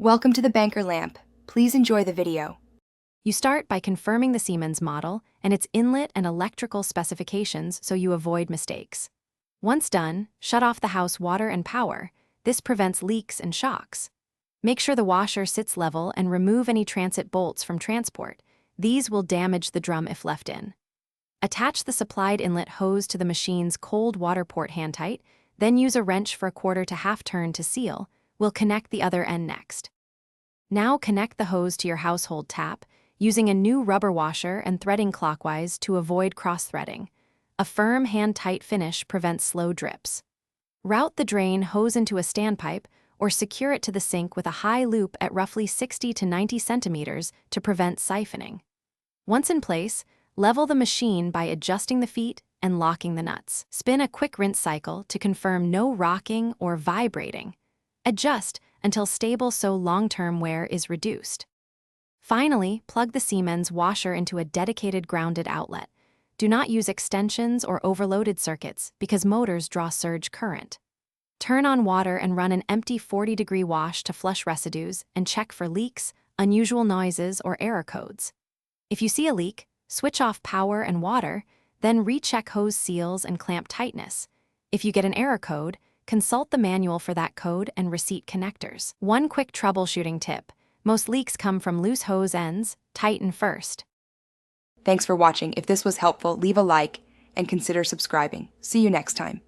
Welcome to the Banker Lamp. Please enjoy the video. You start by confirming the Siemens model and its inlet and electrical specifications so you avoid mistakes. Once done, shut off the house water and power. This prevents leaks and shocks. Make sure the washer sits level and remove any transit bolts from transport. These will damage the drum if left in. Attach the supplied inlet hose to the machine's cold water port hand tight, then use a wrench for a quarter to half turn to seal. We'll connect the other end next. Now connect the hose to your household tap, using a new rubber washer and threading clockwise to avoid cross-threading. A firm, hand-tight finish prevents slow drips. Route the drain hose into a standpipe or secure it to the sink with a high loop at roughly 60 to 90 centimeters to prevent siphoning. Once in place, level the machine by adjusting the feet and locking the nuts. Spin a quick rinse cycle to confirm no rocking or vibrating. Adjust until stable so long-term wear is reduced. Finally, plug the Siemens washer into a dedicated grounded outlet. Do not use extensions or overloaded circuits because motors draw surge current. Turn on water and run an empty 40-degree wash to flush residues and check for leaks, unusual noises, or error codes. If you see a leak, switch off power and water, then recheck hose seals and clamp tightness. If you get an error code, consult the manual for that code and receipt connectors. One quick troubleshooting tip. Most leaks come from loose hose ends. Tighten first. Thanks for watching. If this was helpful, leave a like and consider subscribing. See you next time.